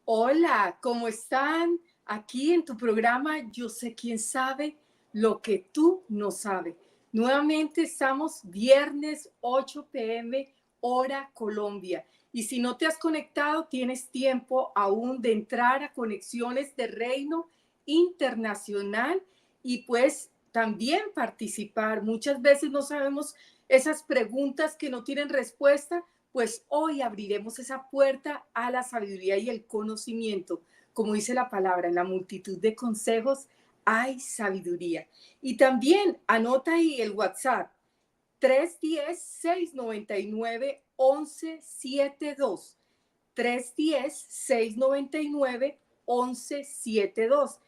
Hola, ¿cómo están? Aquí en tu programa Yo sé quién sabe lo que tú no sabes. Nuevamente estamos viernes 8 p.m. hora Colombia. Y si no te has conectado, tienes tiempo aún de entrar a Conexiones de Reino Internacional y pues también participar. Muchas veces no sabemos esas preguntas que no tienen respuesta, pues hoy abriremos esa puerta a la sabiduría y el conocimiento. Como dice la palabra, en la multitud de consejos hay sabiduría. Y también anota ahí el WhatsApp 310-699-1172. 310-699-1172.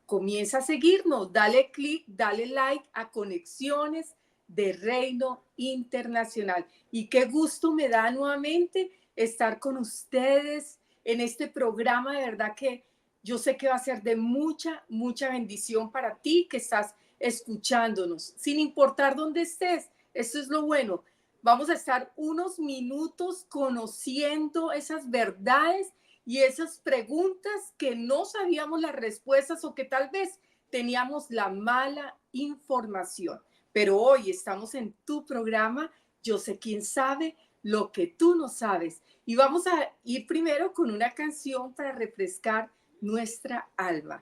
Comienza a seguirnos, dale clic, dale like a Conexiones de Reino Internacional. Y qué gusto me da nuevamente estar con ustedes en este programa. De verdad que yo sé que va a ser de mucha, mucha bendición para ti que estás escuchándonos, sin importar dónde estés. Esto es lo bueno. Vamos a estar unos minutos conociendo esas verdades y esas preguntas que no sabíamos las respuestas o que tal vez teníamos la mala información. Pero hoy estamos en tu programa, Yo sé quién sabe lo que tú no sabes. Y vamos a ir primero con una canción para refrescar nuestra alma.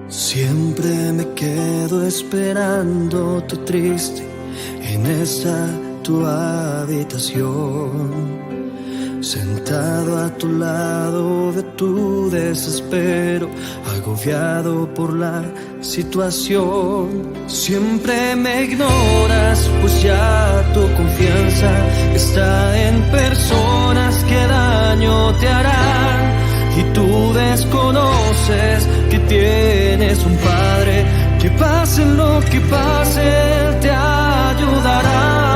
Siempre me quedo esperando tu triste en esa tu habitación, sentado a tu lado de tu desespero, agobiado por la situación. Siempre me ignoras, pues ya tu confianza está en personas que daño te harán. Y tú desconoces que tienes un Padre que pase lo que pase, Él te ayudará.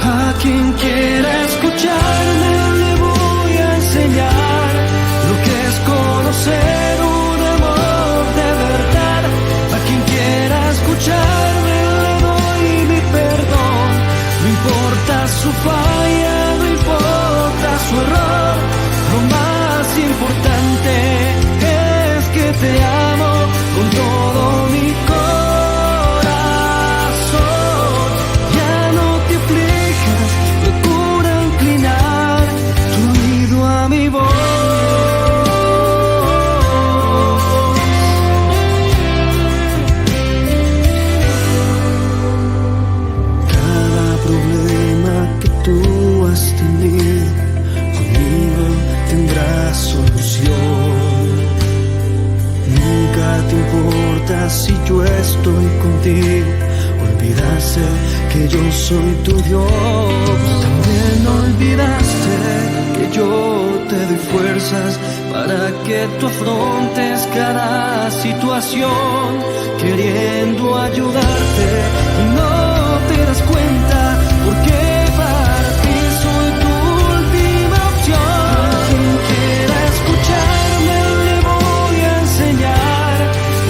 A quien quiera escucharme le voy a enseñar lo que es conocer un amor de verdad. A quien quiera escucharme le doy mi perdón. No importa su falla, no importa su error. Lo más importante es que te amo con todo mi corazón. Ya no te aflijas, procura inclinar tu oído a mi voz. Cada problema que tú has tenido conmigo tendrá solución. Nunca te importa si yo estoy contigo. Olvidaste que yo soy tu Dios. También olvidaste que yo te doy fuerzas para que tú afrontes cada situación, queriendo ayudarte y no te das cuenta porque para ti soy tu última opción. Quien quiera escucharme le voy a enseñar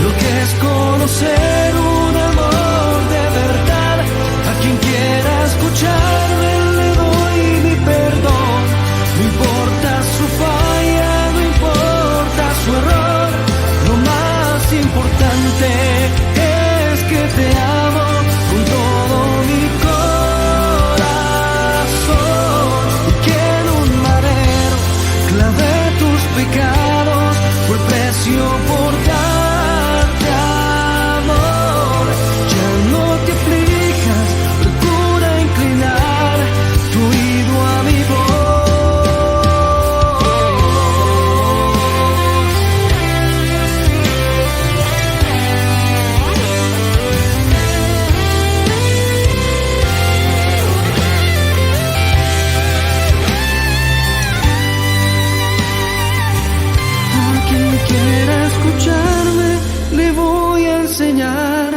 lo que es conocer un amor de verdad. A quien quiera escucharme le doy mi perdón. No importa su falla, no importa su error. Lo más importante es que te amo con todo mi corazón. Y que en un madero clavé tus pecados, fue el precio por darte amor. Ya no te aflijas, procura inclinar tu oído a mi voz. A quien quiera escucharme le voy a enseñar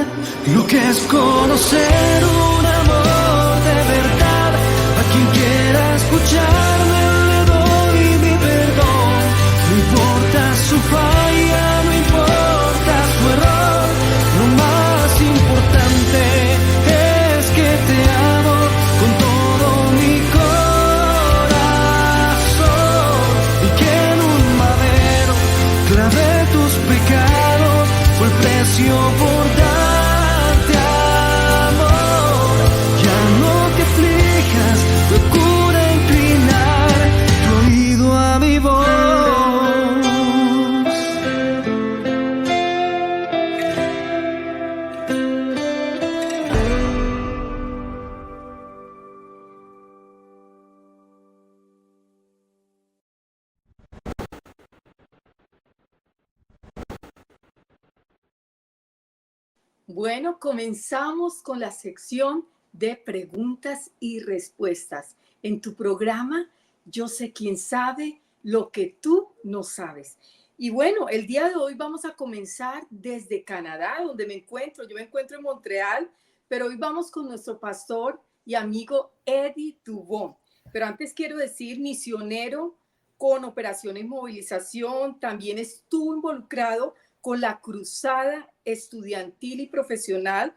lo que es conocer un amor de verdad. A quien quiera escucharme le doy mi perdón. No importa Bueno, comenzamos con la sección de preguntas y respuestas. En tu programa, Yo sé quién sabe lo que tú no sabes. Y bueno, el día de hoy vamos a comenzar desde Canadá, donde me encuentro. Yo me encuentro en Montreal, pero hoy vamos con nuestro pastor y amigo Eddie Dubon. Pero antes quiero decir, misionero con operaciones movilización, también estuvo involucrado con la cruzada estudiantil y profesional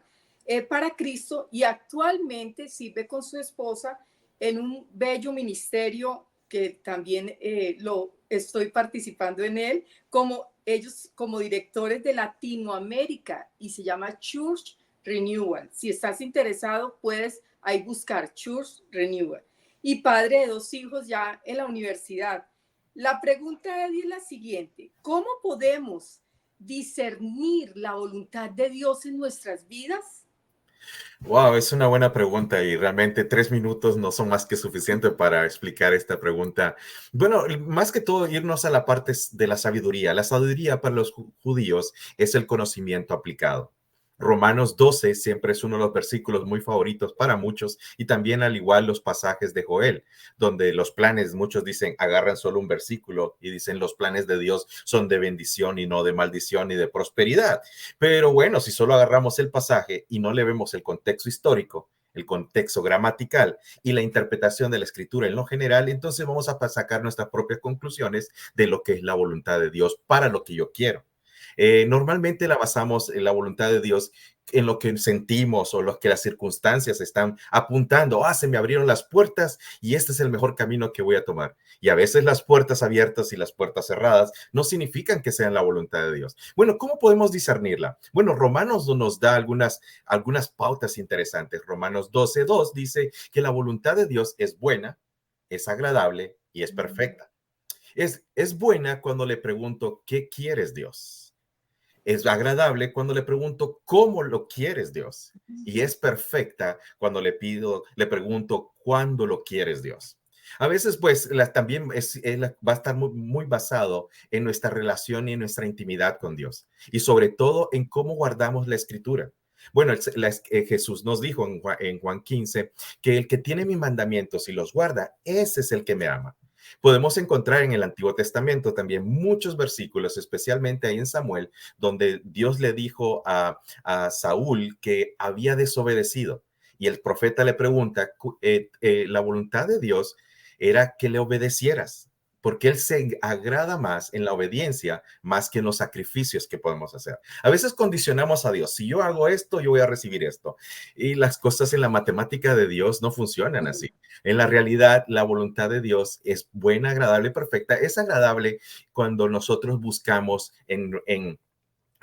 para Cristo y actualmente sirve con su esposa en un bello ministerio que también lo estoy participando en él, como ellos como directores de Latinoamérica y se llama Church Renewal. Si estás interesado, puedes ahí buscar Church Renewal. Y padre de 2 hijos ya en la universidad. La pregunta, Eddie, es la siguiente. ¿Cómo podemos discernir la voluntad de Dios en nuestras vidas? Wow, es una buena pregunta y realmente 3 minutos no son más que suficiente para explicar esta pregunta. Bueno, más que todo irnos a la parte de la sabiduría. La sabiduría para los judíos es el conocimiento aplicado. Romanos 12 siempre es uno de los versículos muy favoritos para muchos y también al igual los pasajes de Joel, donde los planes, muchos dicen, agarran solo un versículo y dicen los planes de Dios son de bendición y no de maldición y de prosperidad. Pero bueno, si solo agarramos el pasaje y no le vemos el contexto histórico, el contexto gramatical y la interpretación de la escritura en lo general, entonces vamos a sacar nuestras propias conclusiones de lo que es la voluntad de Dios para lo que yo quiero. Normalmente la basamos en la voluntad de Dios en lo que sentimos o lo que las circunstancias están apuntando. Se me abrieron las puertas y este es el mejor camino que voy a tomar. Y a veces las puertas abiertas y las puertas cerradas no significan que sean la voluntad de Dios. Bueno, ¿cómo podemos discernirla? Bueno, Romanos nos da algunas pautas interesantes. Romanos 12:2 dice que la voluntad de Dios es buena, es agradable y es perfecta. Es buena cuando le pregunto, ¿qué quieres, Dios? Es agradable cuando le pregunto cómo lo quieres, Dios. Y es perfecta cuando le pregunto cuándo lo quieres, Dios. A veces, pues, también va a estar muy basado en nuestra relación y en nuestra intimidad con Dios. Y sobre todo en cómo guardamos la escritura. Bueno, Jesús nos dijo en Juan 15 que el que tiene mis mandamientos y los guarda, ese es el que me ama. Podemos encontrar en el Antiguo Testamento también muchos versículos, especialmente ahí en Samuel, donde Dios le dijo a Saúl que había desobedecido. Y el profeta le pregunta, la voluntad de Dios era que le obedecieras, porque Él se agrada más en la obediencia más que en los sacrificios que podemos hacer. A veces condicionamos a Dios. Si yo hago esto, yo voy a recibir esto. Y las cosas en la matemática de Dios no funcionan así. En la realidad, la voluntad de Dios es buena, agradable y perfecta. Es agradable cuando nosotros buscamos en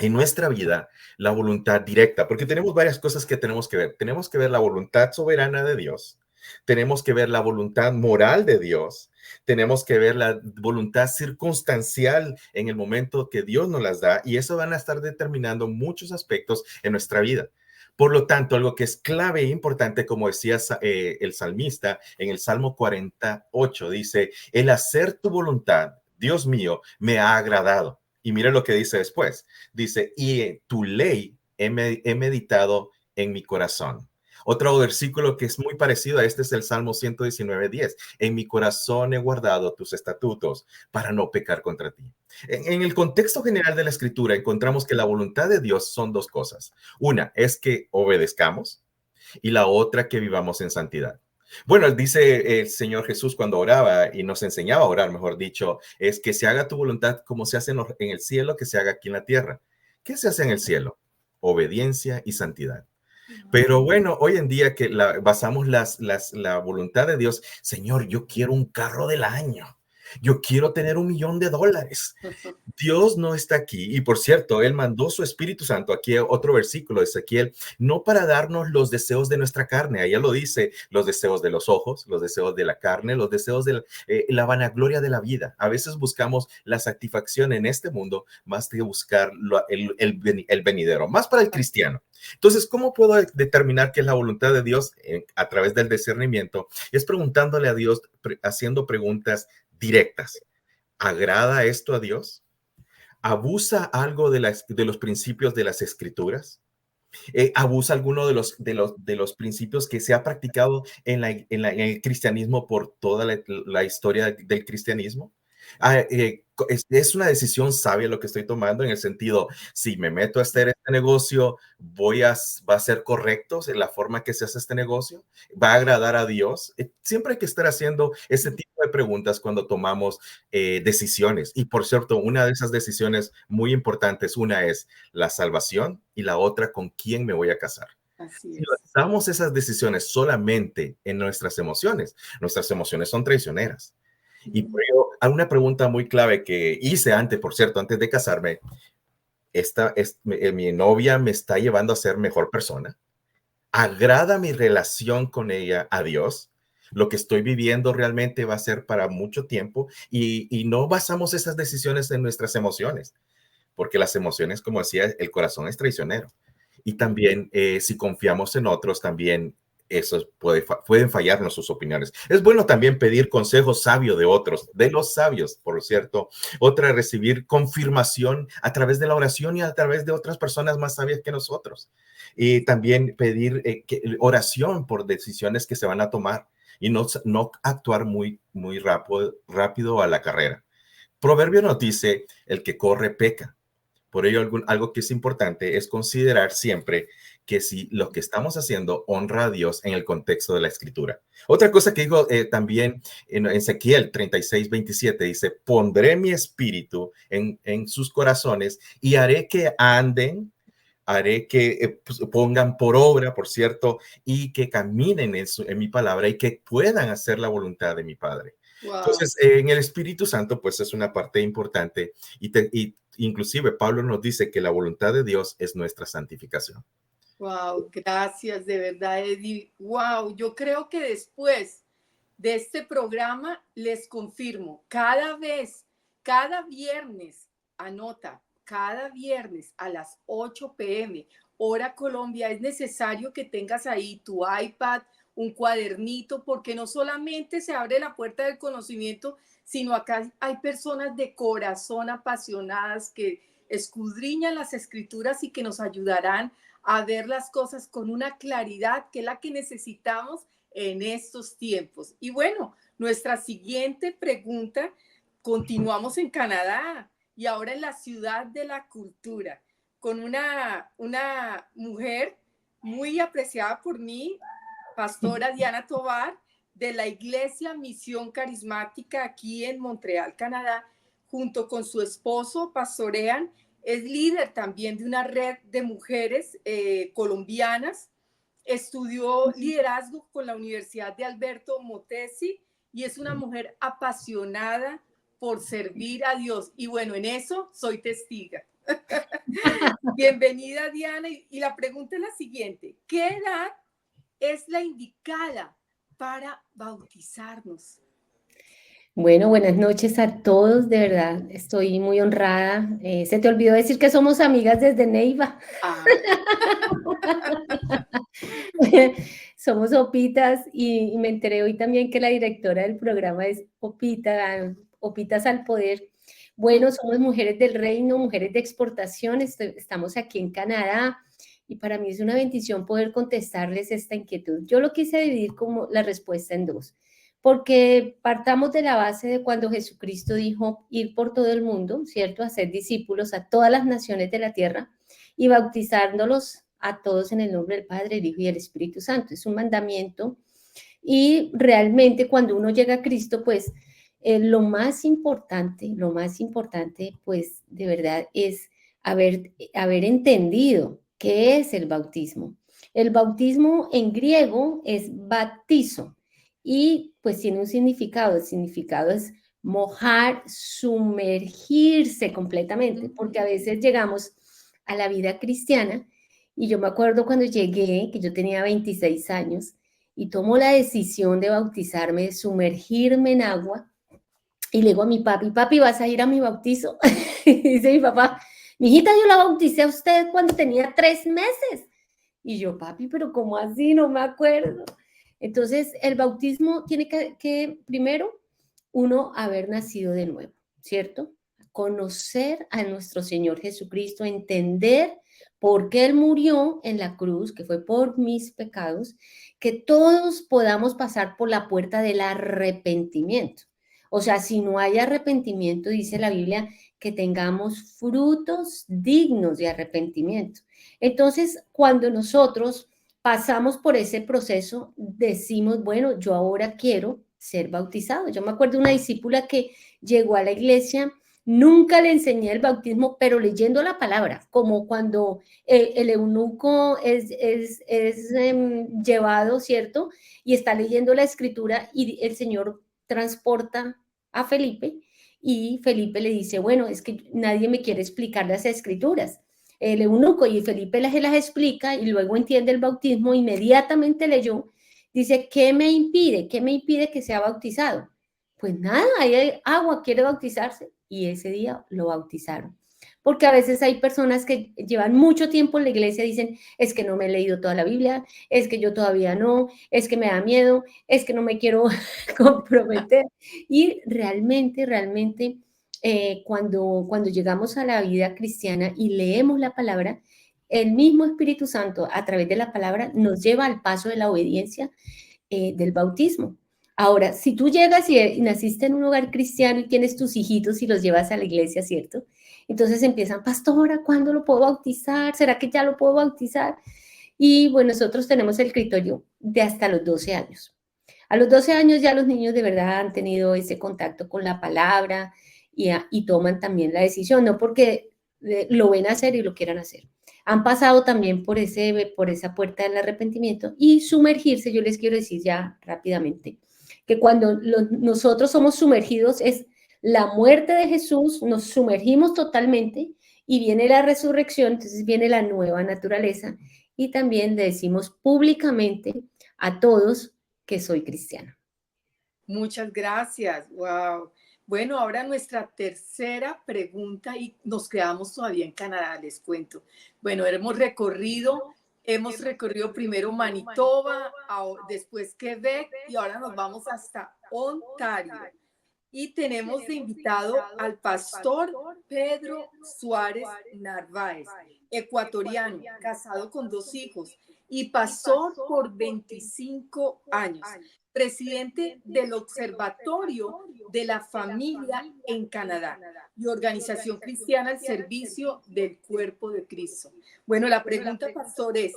nuestra vida la voluntad directa, porque tenemos varias cosas que tenemos que ver. Tenemos que ver la voluntad soberana de Dios, tenemos que ver la voluntad moral de Dios, tenemos que ver la voluntad circunstancial en el momento que Dios nos las da, y eso van a estar determinando muchos aspectos en nuestra vida. Por lo tanto, algo que es clave e importante, como decía el salmista en el Salmo 48, dice, el hacer tu voluntad, Dios mío, me ha agradado. Y mira lo que dice después. Dice, y tu ley he meditado en mi corazón. Otro versículo que es muy parecido a este es el Salmo 119:10. En mi corazón he guardado tus estatutos para no pecar contra ti. En el contexto general de la escritura encontramos que la voluntad de Dios son dos cosas. Una es que obedezcamos y la otra que vivamos en santidad. Bueno, dice el Señor Jesús cuando oraba y nos enseñaba a orar, mejor dicho, es que se haga tu voluntad como se hace en el cielo, que se haga aquí en la tierra. ¿Qué se hace en el cielo? Obediencia y santidad. Pero bueno, hoy en día que basamos la voluntad de Dios, Señor, yo quiero un carro del año. Yo quiero tener $1,000,000. Dios no está aquí. Y por cierto, Él mandó su Espíritu Santo. Aquí otro versículo de Ezequiel, no para darnos los deseos de nuestra carne. Allá lo dice, los deseos de los ojos, los deseos de la carne, los deseos de la vanagloria de la vida. A veces buscamos la satisfacción en este mundo más que buscar el venidero, más para el cristiano. Entonces, ¿cómo puedo determinar qué es la voluntad de Dios a través del discernimiento? Es preguntándole a Dios, haciendo preguntas directas. ¿Agrada esto a Dios? ¿Abusa algo de los principios de las escrituras? abusa alguno de los principios que se ha practicado en el cristianismo por toda la historia del cristianismo. Es una decisión sabia lo que estoy tomando en el sentido, si me meto a hacer este negocio, va a ser correcto en la forma que se hace este negocio, va a agradar a Dios. Siempre hay que estar haciendo ese tipo de preguntas cuando tomamos decisiones. Y por cierto, una de esas decisiones muy importantes, una es la salvación y la otra con quién me voy a casar. Así Si es. basamos esas decisiones solamente en nuestras emociones son traicioneras. Y por ello, hay una pregunta muy clave que hice antes, por cierto, antes de casarme. Mi novia me está llevando a ser mejor persona. ¿Agrada mi relación con ella a Dios? Lo que estoy viviendo realmente va a ser para mucho tiempo y no basamos esas decisiones en nuestras emociones, porque las emociones, como decía, el corazón es traicionero. Y también si confiamos en otros, también eso pueden fallarnos sus opiniones. Es bueno también pedir consejo sabio de otros, de los sabios, por cierto. Otra, recibir confirmación a través de la oración y a través de otras personas más sabias que nosotros. Y también pedir oración por decisiones que se van a tomar y no actuar muy rápido a la carrera. Proverbio nos dice, el que corre peca. Por ello, algo que es importante es considerar siempre que si lo que estamos haciendo honra a Dios en el contexto de la escritura. Otra cosa que digo también en Ezequiel 36:27 dice, pondré mi espíritu en sus corazones y haré que anden, haré que pues, pongan por obra, por cierto, y que caminen en mi palabra y que puedan hacer la voluntad de mi Padre. Wow. Entonces, en el Espíritu Santo, pues es una parte importante y inclusive Pablo nos dice que la voluntad de Dios es nuestra santificación. Wow, gracias de verdad, Eddie. Wow, yo creo que después de este programa les confirmo, cada viernes, anota, cada viernes a las 8 p.m., hora Colombia, es necesario que tengas ahí tu iPad, un cuadernito, porque no solamente se abre la puerta del conocimiento, sino acá hay personas de corazón apasionadas que escudriñan las escrituras y que nos ayudarán a ver las cosas con una claridad que es la que necesitamos en estos tiempos. Y bueno, nuestra siguiente pregunta, continuamos en Canadá y ahora en la ciudad de la cultura, con una mujer muy apreciada por mí, Pastora Diana Tovar, de la Iglesia Misión Carismática aquí en Montreal, Canadá, junto con su esposo, pastorean. Es líder también de una red de mujeres colombianas. Estudió liderazgo con la Universidad de Alberto Motesi y es una mujer apasionada por servir a Dios. Y bueno, en eso soy testiga. Bienvenida, Diana. Y la pregunta es la siguiente. ¿Qué edad es la indicada para bautizarnos? Bueno, buenas noches a todos, de verdad, estoy muy honrada. Se te olvidó decir que somos amigas desde Neiva. Ah. Somos Opitas y me enteré hoy también que la directora del programa es Opita, Opitas al Poder. Bueno, somos mujeres del reino, mujeres de exportación, estamos aquí en Canadá y para mí es una bendición poder contestarles esta inquietud. Yo lo quise dividir como la respuesta en dos. Porque partamos de la base de cuando Jesucristo dijo ir por todo el mundo, ¿cierto? Hacer discípulos a todas las naciones de la tierra y bautizándolos a todos en el nombre del Padre, el Hijo y el Espíritu Santo. Es un mandamiento y realmente cuando uno llega a Cristo, pues lo más importante, pues de verdad es haber entendido qué es el bautismo. El bautismo en griego es baptizo. Y pues tiene un significado, el significado es mojar, sumergirse completamente, porque a veces llegamos a la vida cristiana y yo me acuerdo cuando llegué, que yo tenía 26 años, y tomo la decisión de bautizarme, de sumergirme en agua, y le digo a mi papi, papi, ¿vas a ir a mi bautizo? Y dice mi papá, mijita, yo la bauticé a usted cuando tenía 3 meses. Y yo, papi, pero ¿cómo así? No me acuerdo. Entonces, el bautismo tiene que primero, uno haber nacido de nuevo, ¿cierto? Conocer a nuestro Señor Jesucristo, entender porque Él murió en la cruz, que fue por mis pecados, que todos podamos pasar por la puerta del arrepentimiento. O sea, si no hay arrepentimiento, dice la Biblia, que tengamos frutos dignos de arrepentimiento. Entonces, cuando nosotros pasamos por ese proceso, decimos, bueno, yo ahora quiero ser bautizado. Yo me acuerdo de una discípula que llegó a la iglesia, nunca le enseñé el bautismo, pero leyendo la palabra, como cuando el eunuco es llevado, ¿cierto? Y está leyendo la escritura y el Señor transporta a Felipe y Felipe le dice, bueno, es que nadie me quiere explicar las escrituras. El eunuco y Felipe las explica y luego entiende el bautismo, inmediatamente leyó, dice, ¿qué me impide? ¿Qué me impide que sea bautizado? Pues nada, hay agua, quiere bautizarse y ese día lo bautizaron. Porque a veces hay personas que llevan mucho tiempo en la iglesia y dicen, es que no me he leído toda la Biblia, es que yo todavía no, es que me da miedo, es que no me quiero comprometer. Y realmente, cuando llegamos a la vida cristiana y leemos la palabra, el mismo Espíritu Santo a través de la palabra nos lleva al paso de la obediencia del bautismo. Ahora, si tú llegas y naciste en un hogar cristiano y tienes tus hijitos y los llevas a la iglesia, ¿cierto? Entonces empiezan, pastora, ¿cuándo lo puedo bautizar? ¿Será que ya lo puedo bautizar? Y bueno, nosotros tenemos el criterio de hasta los 12 años. A los 12 años ya los niños de verdad han tenido ese contacto con la palabra y toman también la decisión, no porque lo ven hacer y lo quieran hacer. Han pasado también por esa puerta del arrepentimiento y sumergirse, yo les quiero decir ya rápidamente, que cuando nosotros somos sumergidos es la muerte de Jesús, nos sumergimos totalmente y viene la resurrección, entonces viene la nueva naturaleza y también le decimos públicamente a todos que soy cristiana. Muchas gracias. Wow. Bueno, ahora nuestra tercera pregunta y nos quedamos todavía en Canadá, les cuento. Bueno, hemos recorrido primero Manitoba, después Quebec y ahora nos vamos hasta Ontario. Y tenemos de invitado al pastor Pedro Suárez Narváez, ecuatoriano, casado con 2 hijos y pastor por 25 años, presidente del Observatorio de la Familia en Canadá y Organización Cristiana al Servicio del Cuerpo de Cristo. Bueno, la pregunta, pastor, es,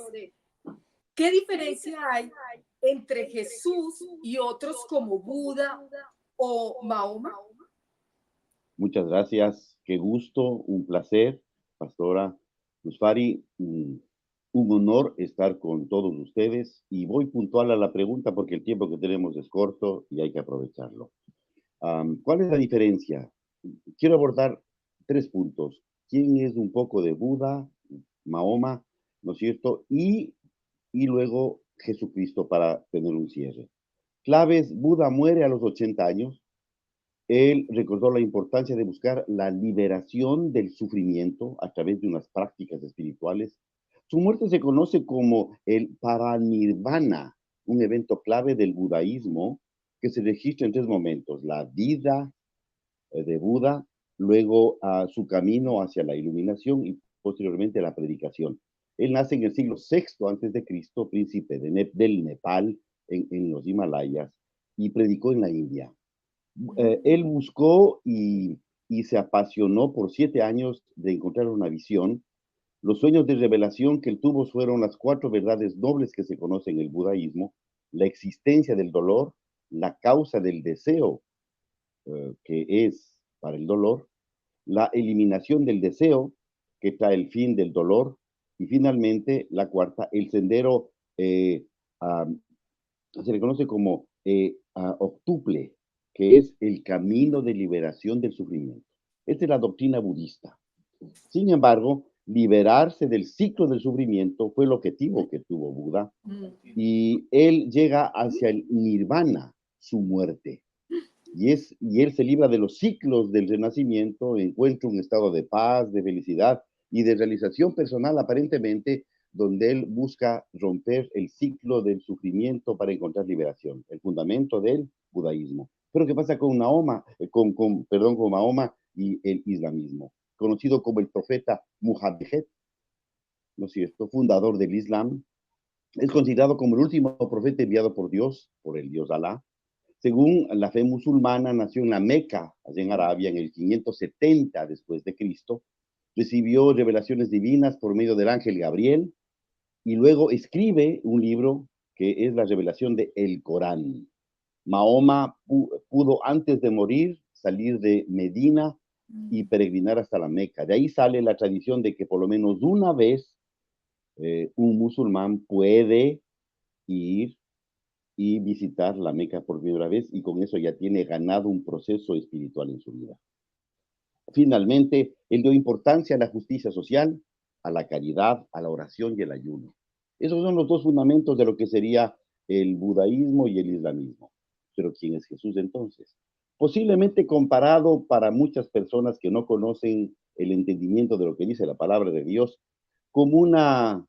¿qué diferencia hay entre Jesús y otros como Buda o Mahoma? Muchas gracias, qué gusto, un placer, pastora Luzfari, un honor estar con todos ustedes y voy puntual a la pregunta porque el tiempo que tenemos es corto y hay que aprovecharlo. ¿Cuál es la diferencia? Quiero abordar 3 puntos. ¿Quién es un poco de Buda, Mahoma, ¿no es cierto? Y luego Jesucristo para tener un cierre. Claves, Buda muere a los 80 años. Él recordó la importancia de buscar la liberación del sufrimiento a través de unas prácticas espirituales. Su muerte se conoce como el paranirvana, un evento clave del budaísmo que se registra en 3 momentos: la vida de Buda, luego su camino hacia la iluminación y posteriormente la predicación. Él nace en el siglo VI antes de Cristo, príncipe del Nepal, en los Himalayas, y predicó en la India. Él buscó y se apasionó por 7 años de encontrar una visión. Los sueños de revelación que él tuvo fueron las 4 verdades nobles que se conocen en el budaísmo: la existencia del dolor, la causa del deseo, que es para el dolor, la eliminación del deseo, que trae el fin del dolor, y finalmente la 4ª, el sendero, se le conoce como octuple, que es el camino de liberación del sufrimiento. Esta es la doctrina budista. Sin embargo, liberarse del ciclo del sufrimiento fue el objetivo que tuvo Buda, y él llega hacia el nirvana, su muerte. Y él se libra de los ciclos del renacimiento, encuentra un estado de paz, de felicidad y de realización personal, aparentemente, donde él busca romper el ciclo del sufrimiento para encontrar liberación, el fundamento del budaísmo. Pero ¿qué pasa con Mahoma y el islamismo? Conocido como el profeta Muhammad, ¿no es cierto?, fundador del Islam, es considerado como el último profeta enviado por Dios, por el Dios Alá. Según la fe musulmana, nació en la Meca, allá en Arabia, en el 570 después de Cristo. Recibió revelaciones divinas por medio del ángel Gabriel y luego escribe un libro que es la revelación de el Corán. Mahoma pudo antes de morir salir de Medina y peregrinar hasta la Meca. De ahí sale la tradición de que por lo menos una vez un musulmán puede ir y visitar la Meca por primera vez y con eso ya tiene ganado un proceso espiritual en su vida. Finalmente, él dio importancia a la justicia social, a la caridad, a la oración y el ayuno. Esos son los dos fundamentos de lo que sería el budaísmo y el islamismo. Pero ¿quién es Jesús entonces? Posiblemente comparado para muchas personas que no conocen el entendimiento de lo que dice la palabra de Dios, como una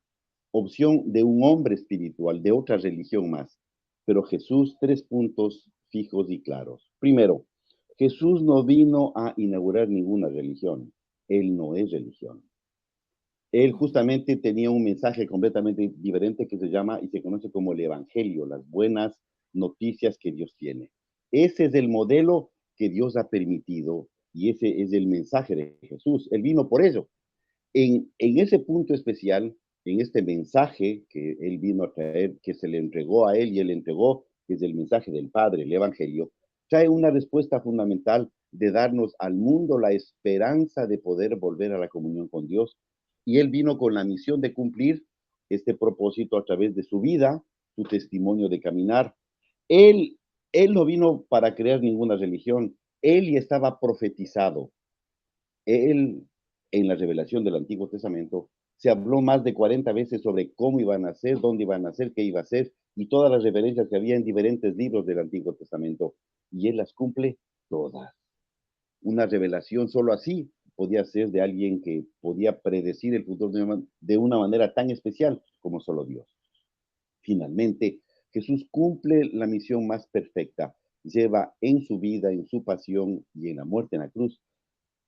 opción de un hombre espiritual, de otra religión más. Pero Jesús, 3 puntos fijos y claros. Primero, Jesús no vino a inaugurar ninguna religión. Él no es religión. Él justamente tenía un mensaje completamente diferente que se llama y se conoce como el Evangelio, las buenas noticias que Dios tiene. Ese es el modelo que Dios ha permitido y ese es el mensaje de Jesús. Él vino por ello. En ese punto especial, en este mensaje que él vino a traer, que se le entregó a él y él le entregó, que es el mensaje del Padre, el Evangelio, trae una respuesta fundamental de darnos al mundo la esperanza de poder volver a la comunión con Dios. Y él vino con la misión de cumplir este propósito a través de su vida, su testimonio de caminar. Él no vino para crear ninguna religión. Él ya estaba profetizado. Él, en la revelación del Antiguo Testamento, se habló más de 40 veces sobre cómo iban a ser, dónde iban a ser, qué iba a ser, y todas las referencias que había en diferentes libros del Antiguo Testamento. Y él las cumple todas. Una revelación solo así podía ser de alguien que podía predecir el futuro de una manera tan especial como solo Dios. Finalmente, Jesús cumple la misión más perfecta. Lleva en su vida, en su pasión y en la muerte en la cruz,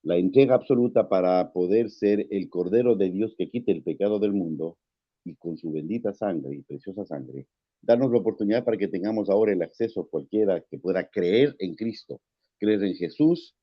la entrega absoluta para poder ser el Cordero de Dios que quite el pecado del mundo y con su bendita sangre y preciosa sangre, darnos la oportunidad para que tengamos ahora el acceso cualquiera que pueda creer en Cristo, creer en Jesús,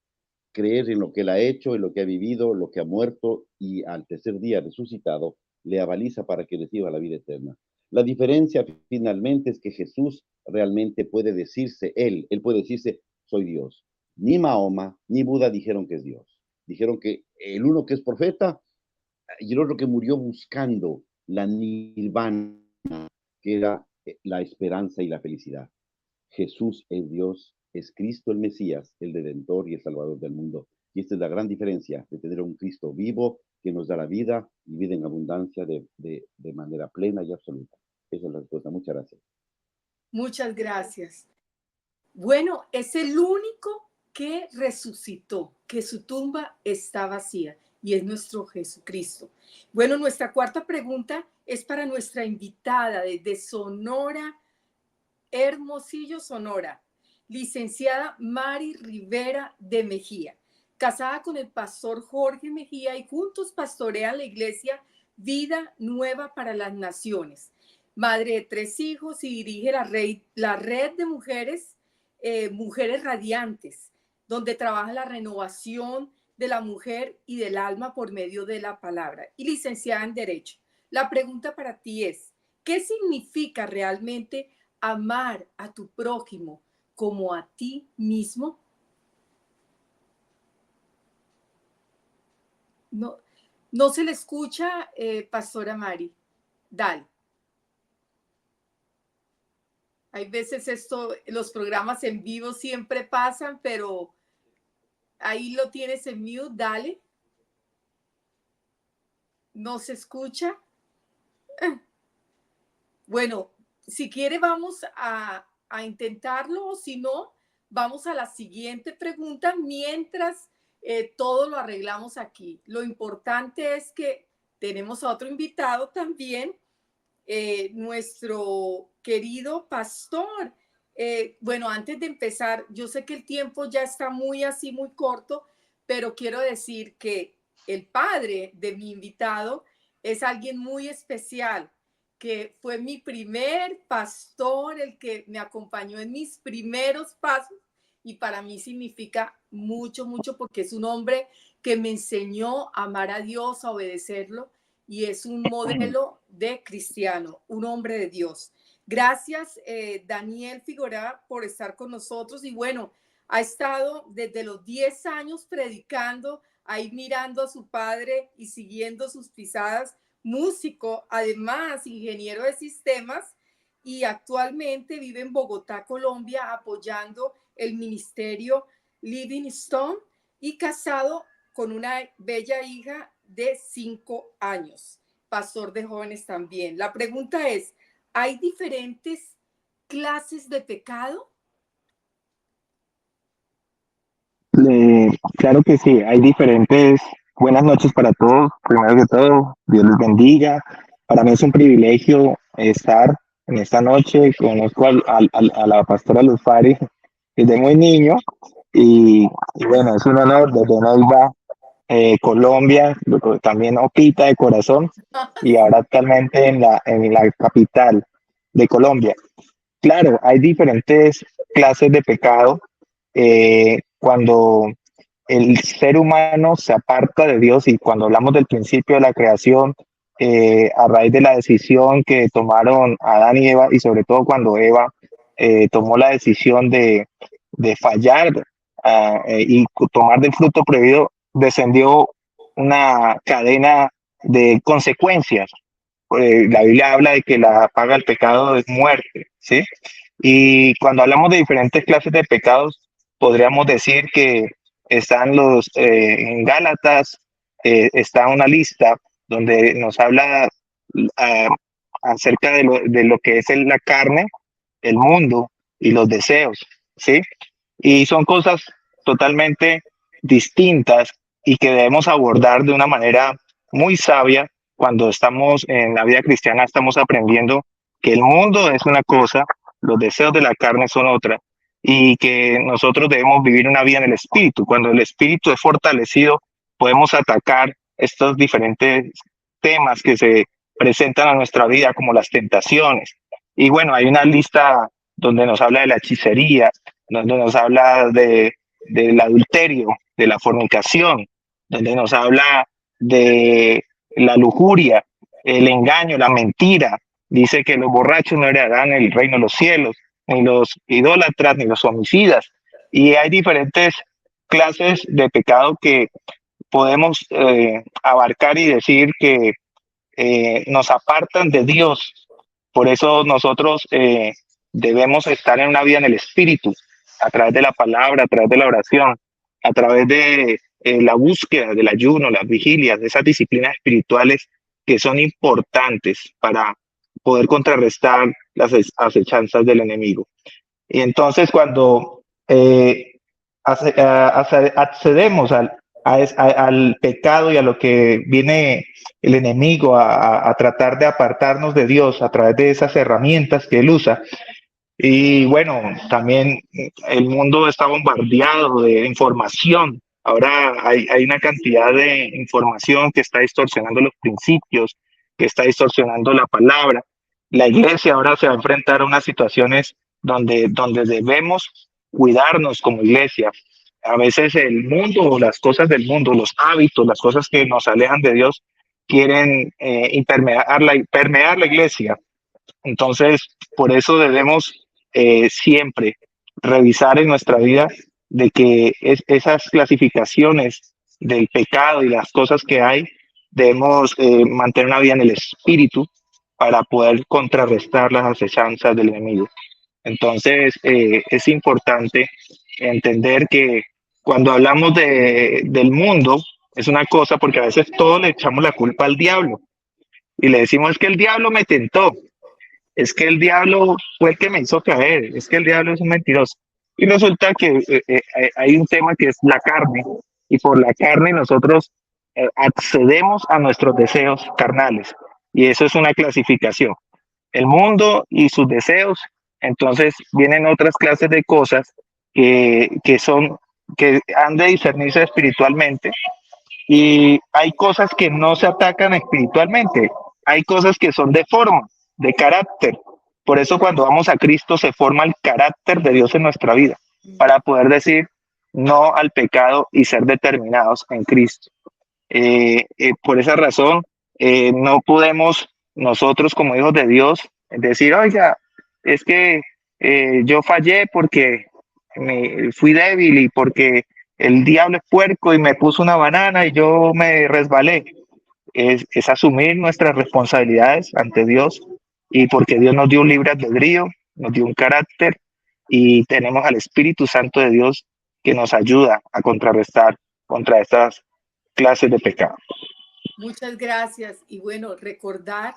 creer en lo que él ha hecho, en lo que ha vivido, lo que ha muerto y al tercer día resucitado, le avaliza para que reciba la vida eterna. La diferencia finalmente es que Jesús realmente puede decirse, él puede decirse, soy Dios. Ni Mahoma ni Buda dijeron que es Dios. Dijeron que el uno que es profeta y el otro que murió buscando la nirvana, que era la esperanza y la felicidad. Jesús es Dios, es Cristo el Mesías, el Redentor y el Salvador del mundo. Y esta es la gran diferencia de tener a un Cristo vivo que nos da la vida y vida en abundancia de manera plena y absoluta. Esa es la respuesta. Muchas gracias. Muchas gracias. Bueno, es el único que resucitó, que su tumba está vacía y es nuestro Jesucristo. Bueno, nuestra cuarta pregunta es para nuestra invitada desde Sonora, Hermosillo, Sonora, licenciada Mari Rivera de Mejía, casada con el pastor Jorge Mejía y juntos pastorean la iglesia Vida Nueva para las Naciones. Madre de 3 hijos y dirige la red de mujeres, Mujeres Radiantes, donde trabaja la renovación de la mujer y del alma por medio de la palabra, y licenciada en Derecho. La pregunta para ti es, ¿qué significa realmente amar a tu prójimo como a ti mismo? No se le escucha, Pastora Mari. Dale. Hay veces los programas en vivo siempre pasan, pero ahí lo tienes en mute, dale. ¿No se escucha? Bueno, si quiere vamos a intentarlo, o si no, vamos a la siguiente pregunta mientras todo lo arreglamos aquí. Lo importante es que tenemos a otro invitado también, nuestro querido pastor. Bueno, antes de empezar, yo sé que el tiempo ya está muy corto, pero quiero decir que el padre de mi invitado es alguien muy especial, que fue mi primer pastor, el que me acompañó en mis primeros pasos, y para mí significa mucho, mucho, porque es un hombre que me enseñó a amar a Dios, a obedecerlo, y es un modelo de cristiano, un hombre de Dios. Gracias, Daniel Figueroa, por estar con nosotros. Y bueno, ha estado desde los 10 años predicando, ahí mirando a su padre y siguiendo sus pisadas, músico, además ingeniero de sistemas, y actualmente vive en Bogotá, Colombia, apoyando el ministerio Living Stone, y casado con una bella hija de 5 años, pastor de jóvenes también. La pregunta es, ¿hay diferentes clases de pecado? Claro que sí, hay diferentes. Buenas noches para todos. Primero que todo, Dios les bendiga. Para mí es un privilegio estar en esta noche. Conozco a la pastora Luz Fari desde muy niño y bueno, es un honor desde Neiva, Colombia, también Opita de corazón y ahora actualmente en la capital de Colombia. Claro, hay diferentes clases de pecado. Cuando el ser humano se aparta de Dios y cuando hablamos del principio de la creación, a raíz de la decisión que tomaron Adán y Eva, y sobre todo cuando Eva tomó la decisión de fallar y tomar del fruto prohibido, descendió una cadena de consecuencias. La Biblia habla de que la paga del pecado es muerte, ¿sí? Y cuando hablamos de diferentes clases de pecados, podríamos decir que están en Gálatas, está una lista donde nos habla uh, acerca de lo que es la carne, el mundo y los deseos, ¿sí? Y son cosas totalmente distintas y que debemos abordar de una manera muy sabia. Cuando estamos en la vida cristiana, estamos aprendiendo que el mundo es una cosa, los deseos de la carne son otra, y que nosotros debemos vivir una vida en el espíritu. Cuando el espíritu es fortalecido, podemos atacar estos diferentes temas que se presentan a nuestra vida, como las tentaciones. Y bueno, hay una lista donde nos habla de la hechicería, donde nos habla del adulterio, de la fornicación, donde nos habla de la lujuria, el engaño, la mentira. Dice que los borrachos no heredarán el reino de los cielos, ni los idólatras, ni los homicidas. Y hay diferentes clases de pecado que podemos abarcar y decir que nos apartan de Dios. Por eso nosotros debemos estar en una vida en el espíritu, a través de la palabra, a través de la oración, a través de la búsqueda del ayuno, las vigilias, de esas disciplinas espirituales que son importantes para poder contrarrestar las acechanzas del enemigo. Y entonces cuando accedemos al pecado y a lo que viene el enemigo a tratar de apartarnos de Dios a través de esas herramientas que él usa. Y bueno, también el mundo está bombardeado de información. Ahora hay una cantidad de información que está distorsionando los principios, que está distorsionando la palabra. La iglesia ahora se va a enfrentar a unas situaciones donde debemos cuidarnos como iglesia. A veces el mundo, las cosas del mundo, los hábitos, las cosas que nos alejan de Dios, quieren permear la iglesia. Entonces, por eso debemos siempre revisar en nuestra vida de que esas clasificaciones del pecado y las cosas que hay, debemos mantener una vida en el espíritu para poder contrarrestar las acechanzas del enemigo. Entonces, es importante entender que cuando hablamos del mundo, es una cosa, porque a veces todos le echamos la culpa al diablo y le decimos, es que el diablo me tentó, es que el diablo fue el que me hizo caer, es que el diablo es un mentiroso. Y resulta que hay un tema que es la carne, y por la carne nosotros accedemos a nuestros deseos carnales, y eso es una clasificación. El mundo y sus deseos, entonces vienen otras clases de cosas que han de discernirse espiritualmente, Y hay cosas que no se atacan espiritualmente, hay cosas que son de forma, de carácter. Por eso cuando vamos a Cristo se forma el carácter de Dios en nuestra vida, para poder decir no al pecado y ser determinados en Cristo. Por esa razón, no podemos nosotros como hijos de Dios decir, oiga, es que yo fallé porque fui débil y porque el diablo es puerco y me puso una banana y yo me resbalé. Es asumir nuestras responsabilidades ante Dios y porque Dios nos dio un libre albedrío, nos dio un carácter y tenemos al Espíritu Santo de Dios que nos ayuda a contrarrestar contra estas clases de pecado. Muchas gracias. Y bueno, recordar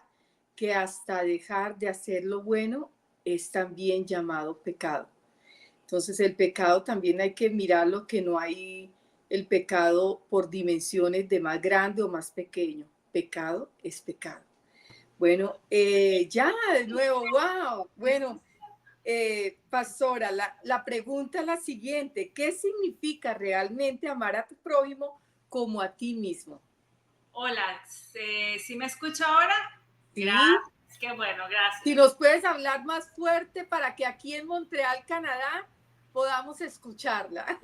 que hasta dejar de hacer lo bueno es también llamado pecado. Entonces el pecado también hay que mirarlo, que no hay el pecado por dimensiones de más grande o más pequeño. Pecado es pecado. Bueno, ya de nuevo, wow. Bueno, pastora, la pregunta es la siguiente. ¿Qué significa realmente amar a tu prójimo como a ti mismo? Hola, ¿sí me escucha ahora? Sí. Gracias, qué bueno, gracias. Si nos puedes hablar más fuerte para que aquí en Montreal, Canadá, podamos escucharla.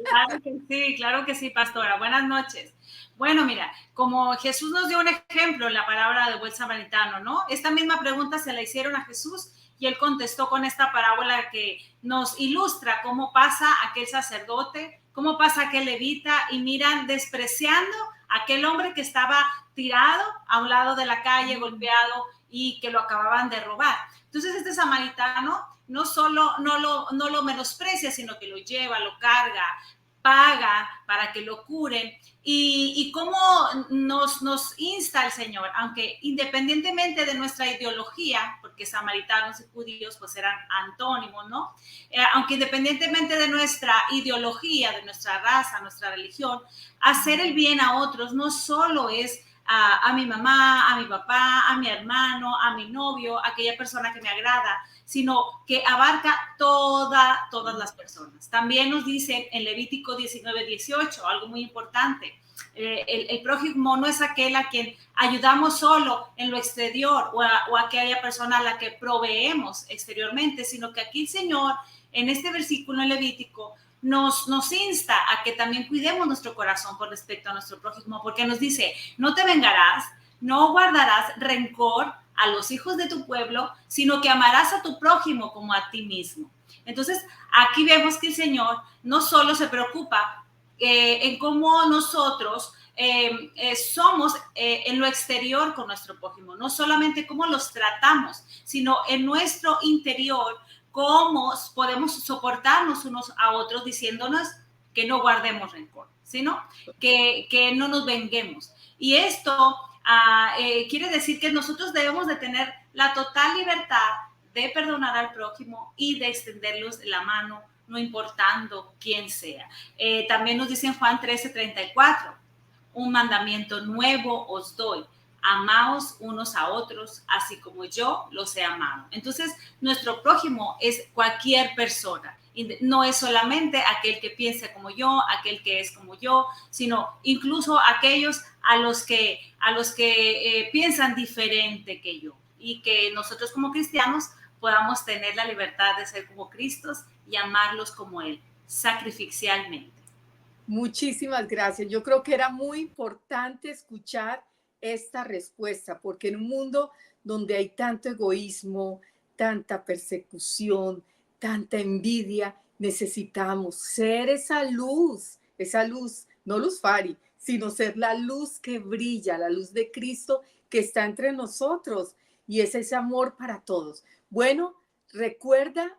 Claro que sí, pastora. Buenas noches. Bueno, mira, como Jesús nos dio un ejemplo en la palabra del buen samaritano, ¿no? Esta misma pregunta se la hicieron a Jesús y él contestó con esta parábola que nos ilustra cómo pasa aquel sacerdote, cómo pasa aquel levita y miran despreciando a aquel hombre que estaba tirado a un lado de la calle, golpeado y que lo acababan de robar. Entonces este samaritano no solo no lo menosprecia, sino que lo lleva, lo carga, paga para que lo curen. Y cómo nos insta el Señor, aunque independientemente de nuestra ideología, porque samaritanos y judíos pues eran antónimos, ¿no? Aunque independientemente de nuestra ideología, de nuestra raza, nuestra religión, hacer el bien a otros no solo es a mi mamá, a mi papá, a mi hermano, a mi novio, a aquella persona que me agrada, sino que abarca todas las personas. También nos dice en Levítico 19:18, algo muy importante, el prójimo no es aquel a quien ayudamos solo en lo exterior o a aquella persona a la que proveemos exteriormente, sino que aquí el Señor, en este versículo en Levítico, nos insta a que también cuidemos nuestro corazón con respecto a nuestro prójimo, porque nos dice, no te vengarás, no guardarás rencor a los hijos de tu pueblo, sino que amarás a tu prójimo como a ti mismo. Entonces, aquí vemos que el Señor no solo se preocupa en cómo nosotros somos en lo exterior con nuestro prójimo, no solamente cómo los tratamos, sino en nuestro interior, cómo podemos soportarnos unos a otros diciéndonos que no guardemos rencor, sino que no nos venguemos. Y esto quiere decir que nosotros debemos de tener la total libertad de perdonar al prójimo y de extenderles la mano, no importando quién sea. También nos dice en Juan 13:34, un mandamiento nuevo os doy, amaos unos a otros, así como yo los he amado. Entonces, nuestro prójimo es cualquier persona. No es solamente aquel que piensa como yo, aquel que es como yo, sino incluso aquellos a los que piensan diferente que yo. Y que nosotros como cristianos podamos tener la libertad de ser como Cristo y amarlos como Él, sacrificialmente. Muchísimas gracias. Yo creo que era muy importante escuchar esta respuesta, porque en un mundo donde hay tanto egoísmo, tanta persecución, tanta envidia, necesitamos ser esa luz, no luz Fari, sino ser la luz que brilla, la luz de Cristo que está entre nosotros, y es ese amor para todos. Bueno, recuerda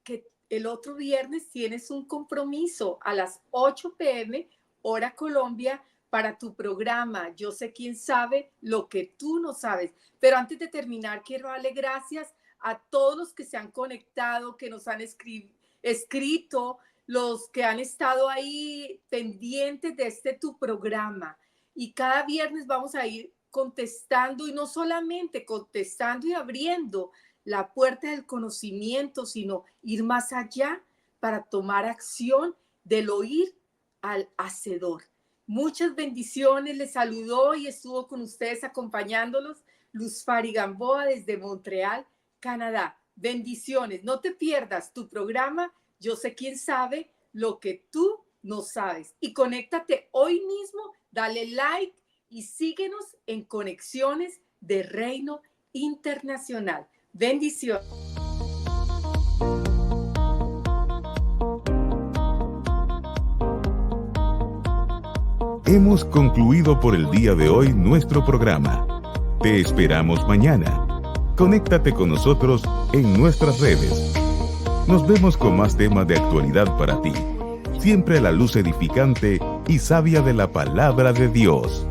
que el otro viernes tienes un compromiso a las 8 p.m. hora Colombia para tu programa. Yo sé quién sabe lo que tú no sabes. Pero antes de terminar, quiero darle gracias a todos los que se han conectado, que nos han escrito, los que han estado ahí pendientes de tu programa. Y cada viernes vamos a ir contestando, y no solamente contestando y abriendo la puerta del conocimiento, sino ir más allá para tomar acción del oír al hacedor. Muchas bendiciones. Les saludó y estuvo con ustedes acompañándolos Luz Fari Gamboa desde Montreal, Canadá. Bendiciones. No te pierdas tu programa Yo sé quién sabe lo que tú no sabes. Y conéctate hoy mismo, dale like y síguenos en Conexiones de Reino Internacional. Bendiciones. Hemos concluido por el día de hoy nuestro programa. Te esperamos mañana. Conéctate con nosotros en nuestras redes. Nos vemos con más temas de actualidad para ti. Siempre a la luz edificante y sabia de la palabra de Dios.